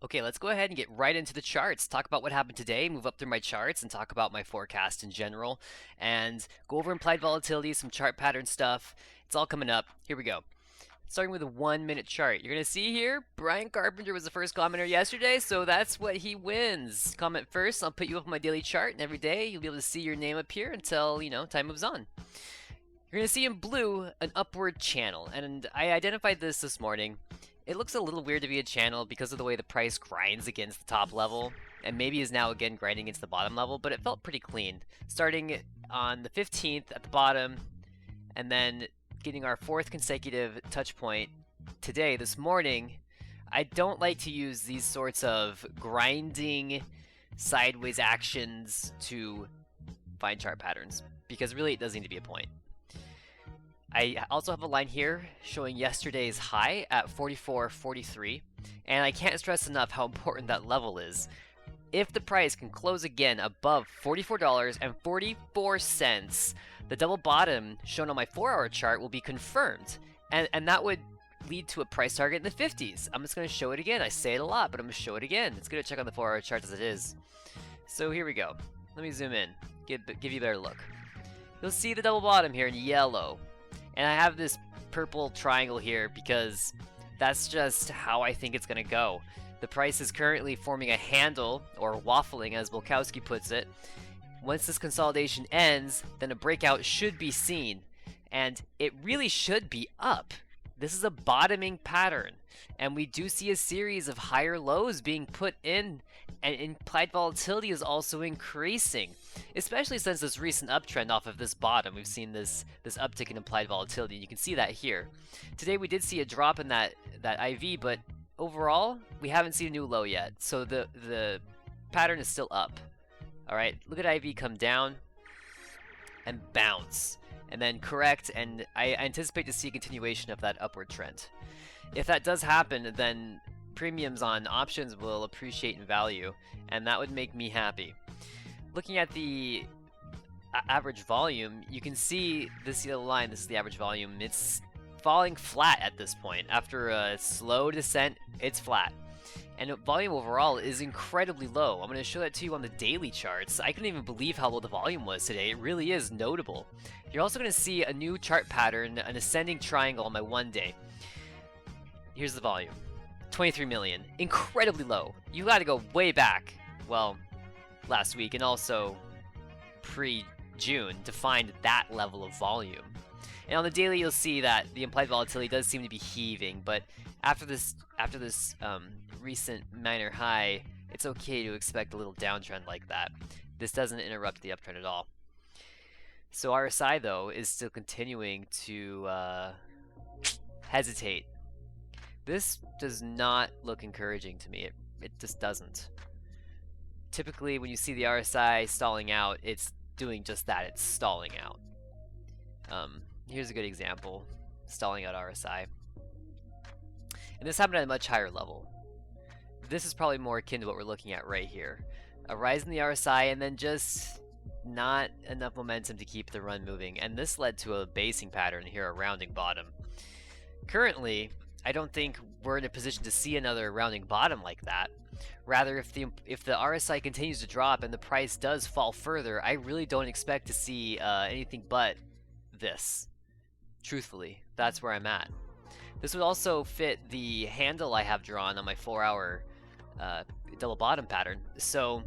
Okay, let's go ahead and get right into the charts. Talk about what happened today, move up through my charts, and talk about my forecast in general, and go over implied volatility, some chart pattern stuff. It's all coming up. Here we go. Starting with a 1-minute chart. You're going to see here, Brian Carpenter was the first commenter yesterday, so that's what he wins. Comment first, I'll put you up on my daily chart, and every day you'll be able to see your name appear until, time moves on. You're going to see in blue an upward channel, and I identified this morning. It looks a little weird to be a channel because of the way the price grinds against the top level, and maybe is now again grinding against the bottom level, but it felt pretty clean. Starting on the 15th at the bottom, and then getting our 4th consecutive touch point today, this morning. I don't like to use these sorts of grinding sideways actions to find chart patterns, because really it doesn't need to be a point. I also have a line here showing yesterday's high at 44.43, and I can't stress enough how important that level is. If the price can close again above $44.44, the double bottom shown on my 4-hour chart will be confirmed, and that would lead to a price target in the 50s. I'm just going to show it again. I say it a lot, but I'm going to show it again. It's good to check on the 4-hour chart as it is. So here we go. Let me zoom in, give you a better look. You'll see the double bottom here in yellow. And I have this purple triangle here because that's just how I think it's going to go. The price is currently forming a handle, or waffling as Bulkowski puts it. Once this consolidation ends, then a breakout should be seen. And it really should be up. This is a bottoming pattern. And we do see a series of higher lows being put in, and implied volatility is also increasing, especially since this recent uptrend off of this bottom. We've seen this uptick in implied volatility, and you can see that here. Today we did see a drop in that IV, but overall we haven't seen a new low yet, so the pattern is still up. All right, look at IV come down and bounce, and then correct, and I anticipate to see a continuation of that upward trend. If that does happen, then premiums on options will appreciate in value, and that would make me happy. Looking at the average volume, you can see this yellow line. This is the average volume. It's falling flat at this point. After a slow descent, it's flat. And volume overall is incredibly low. I'm going to show that to you on the daily charts. I couldn't even believe how low the volume was today. It really is notable. You're also going to see a new chart pattern, an ascending triangle on my 1 day. Here's the volume. 23 million. Incredibly low. You got to go way back. Well, last week and also pre-June to find that level of volume. And on the daily, you'll see that the implied volatility does seem to be heaving, but after this recent minor high, it's okay to expect a little downtrend like that. This doesn't interrupt the uptrend at all. So RSI, though, is still continuing to hesitate. This does not look encouraging to me. It just doesn't. Typically, when you see the RSI stalling out, it's doing just that. It's stalling out. Here's a good example. Stalling out RSI. And this happened at a much higher level. This is probably more akin to what we're looking at right here. A rise in the RSI and then just not enough momentum to keep the run moving. And this led to a basing pattern here, a rounding bottom. Currently, I don't think we're in a position to see another rounding bottom like that. Rather, if the RSI continues to drop and the price does fall further, I really don't expect to see anything but this. Truthfully, that's where I'm at. This would also fit the handle I have drawn on my 4-hour double bottom pattern. So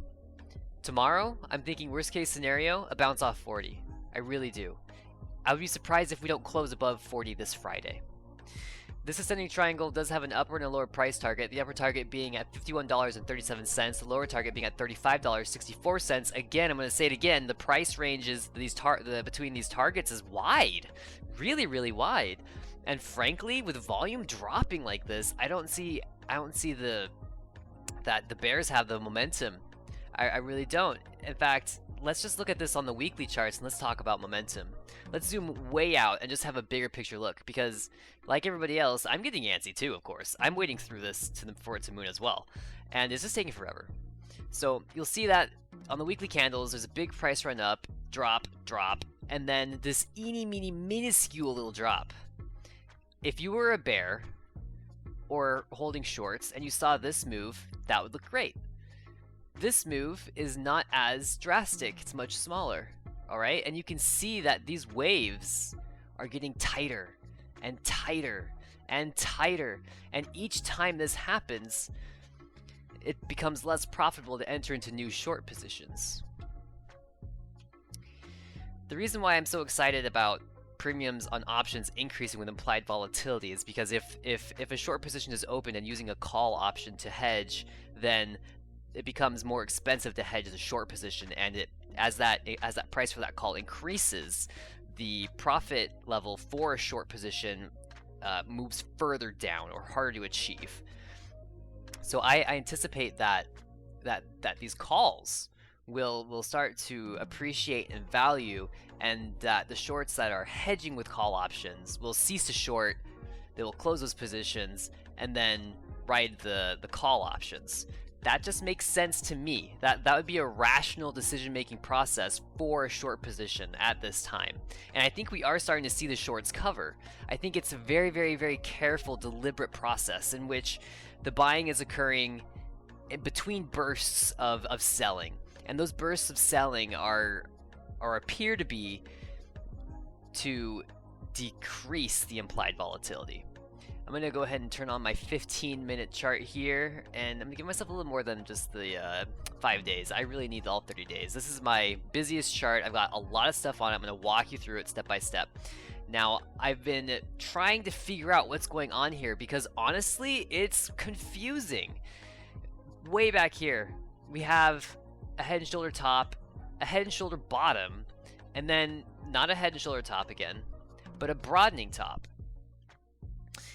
tomorrow, I'm thinking worst case scenario, a bounce off 40. I really do. I would be surprised if we don't close above 40 this Friday. This ascending triangle does have an upper and a lower price target, the upper target being at $51.37, the lower target being at $35.64. Again, I'm going to say it again, the price ranges between these targets is wide. Really, really wide. And frankly, with volume dropping like this, I don't see that the bears have the momentum. I really don't. In fact, let's just look at this on the weekly charts and let's talk about momentum. Let's zoom way out and just have a bigger picture look, because like everybody else, I'm getting antsy too, of course. I'm waiting through this for it to moon as well. And it's just taking forever. So you'll see that on the weekly candles, there's a big price run up, drop, and then this eeny, meeny, minuscule little drop. If you were a bear, or holding shorts and you saw this move, that would look great. This move is not as drastic, it's much smaller, all right? And you can see that these waves are getting tighter and tighter and tighter. And each time this happens, it becomes less profitable to enter into new short positions. The reason why I'm so excited about premiums on options increasing with implied volatility is because if a short position is open and using a call option to hedge, then it becomes more expensive to hedge the short position, and as that price for that call increases, the profit level for a short position moves further down or harder to achieve. So I anticipate that these calls will start to appreciate in value, and that the shorts that are hedging with call options will cease to short, they will close those positions, and then ride the call options. That just makes sense to me. That would be a rational decision-making process for a short position at this time. And I think we are starting to see the shorts cover. I think it's a very, very, very careful, deliberate process in which the buying is occurring in between bursts of selling. And those bursts of selling appear to be to decrease the implied volatility. I'm going to go ahead and turn on my 15-minute chart here, and I'm going to give myself a little more than just the 5 days. I really need all 30 days. This is my busiest chart. I've got a lot of stuff on it. I'm going to walk you through it step by step. Now, I've been trying to figure out what's going on here because honestly, it's confusing. Way back here, we have a head and shoulder top, a head and shoulder bottom, and then not a head and shoulder top again, but a broadening top.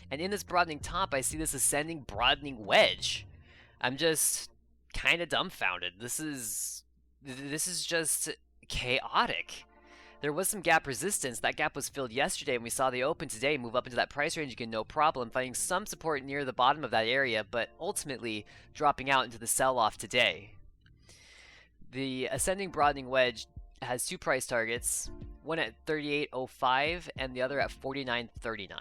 And in this broadening top, I see this ascending broadening wedge. I'm just kind of dumbfounded. This is just chaotic. There was some gap resistance. That gap was filled yesterday, and we saw the open today move up into that price range again, no problem, finding some support near the bottom of that area, but ultimately dropping out into the sell-off today. The ascending broadening wedge has two price targets, one at 38.05 and the other at 49.39.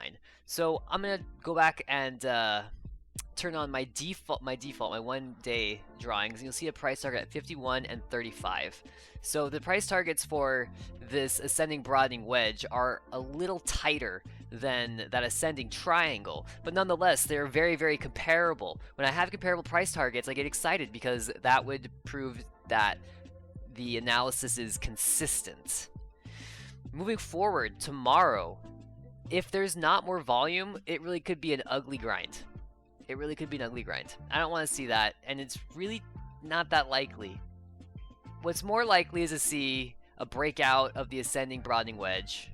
So I'm gonna go back and turn on my default, my 1-day drawings, and you'll see a price target at 51 and 35. So the price targets for this ascending broadening wedge are a little tighter than that ascending triangle, but nonetheless they're very, very comparable. When I have comparable price targets, I get excited because that would prove that the analysis is consistent. Moving forward, tomorrow, if there's not more volume, it really could be an ugly grind. It really could be an ugly grind. I don't want to see that, and it's really not that likely. What's more likely is to see a breakout of the ascending broadening wedge,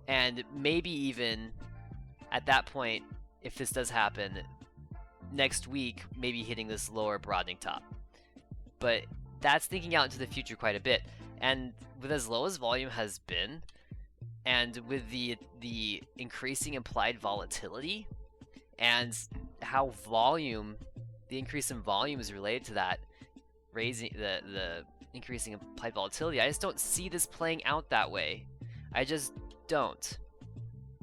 and maybe even at that point, if this does happen, next week, maybe hitting this lower broadening top. But that's thinking out into the future quite a bit. And with as low as volume has been, and with the increasing implied volatility, and how the increase in volume is related to that, raising the increasing implied volatility, I just don't see this playing out that way. I just don't.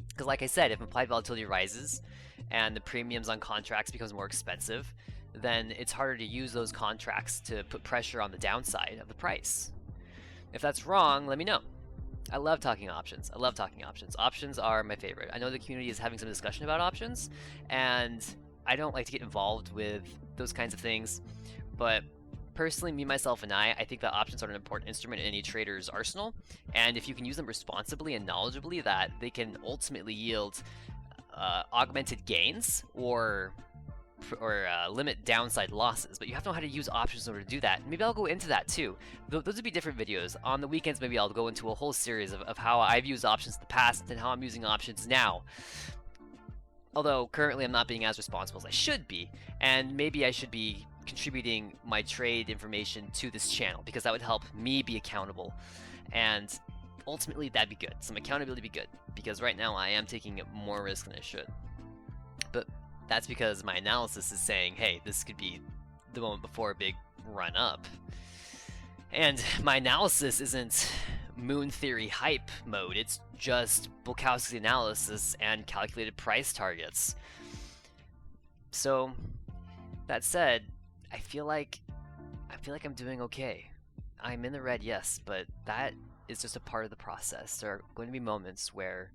Because like I said, if implied volatility rises and the premiums on contracts becomes more expensive, then it's harder to use those contracts to put pressure on the downside of the price. If that's wrong, let me know. I love talking options. I love talking options. Options are my favorite. I know the community is having some discussion about options, and I don't like to get involved with those kinds of things, but personally, me, myself, and I think that options are an important instrument in any trader's arsenal, and if you can use them responsibly and knowledgeably, that they can ultimately yield augmented gains or limit downside losses, but you have to know how to use options in order to do that. Maybe I'll go into that too. Those would be different videos. On the weekends, maybe I'll go into a whole series of how I've used options in the past and how I'm using options now. Although currently I'm not being as responsible as I should be, and maybe I should be contributing my trade information to this channel because that would help me be accountable, and ultimately that'd be good. Some accountability would be good because right now I am taking more risk than I should. But that's because my analysis is saying, hey, this could be the moment before a big run up. And my analysis isn't moon theory hype mode, it's just Bulkowski analysis and calculated price targets. So that said, I feel like I'm doing okay. I'm in the red, yes, but that is just a part of the process. There are going to be moments where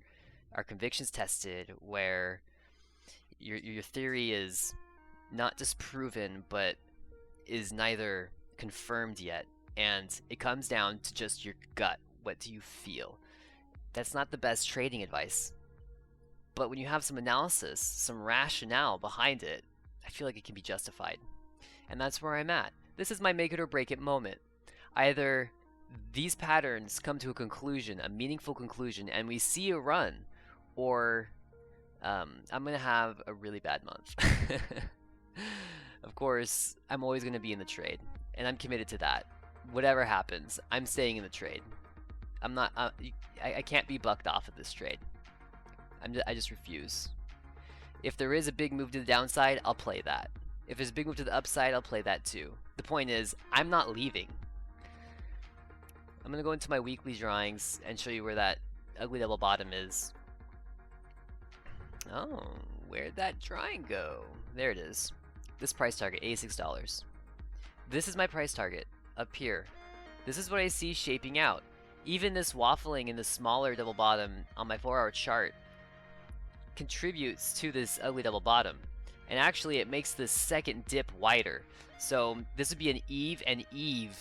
our conviction's tested, where your theory is not disproven, but is neither confirmed yet, and it comes down to just your gut. What do you feel? That's not the best trading advice, but when you have some analysis, some rationale behind it, I feel like it can be justified. And that's where I'm at. This is my make it or break it moment. Either these patterns come to a conclusion, a meaningful conclusion, and we see a run, or I'm gonna have a really bad month. Of course, I'm always gonna be in the trade, and I'm committed to that. Whatever happens, I'm staying in the trade. I'm not. I can't be bucked off of this trade. I just refuse. If there is a big move to the downside, I'll play that. If there's a big move to the upside, I'll play that too. The point is, I'm not leaving. I'm gonna go into my weekly drawings and show you where that ugly double bottom is. Oh, where'd that drawing go? There it is. This price target, $86. This is my price target, up here. This is what I see shaping out. Even this waffling in the smaller double bottom on my 4-hour chart contributes to this ugly double bottom. And actually it makes the second dip wider. So this would be an Eve and Eve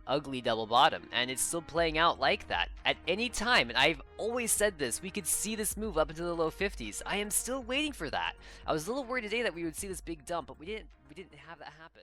ugly double bottom, and it's still playing out like that at any time. And I've always said this, we could see this move up into the low 50s. I am still waiting for that. I was a little worried today that we would see this big dump, but we didn't have that happen.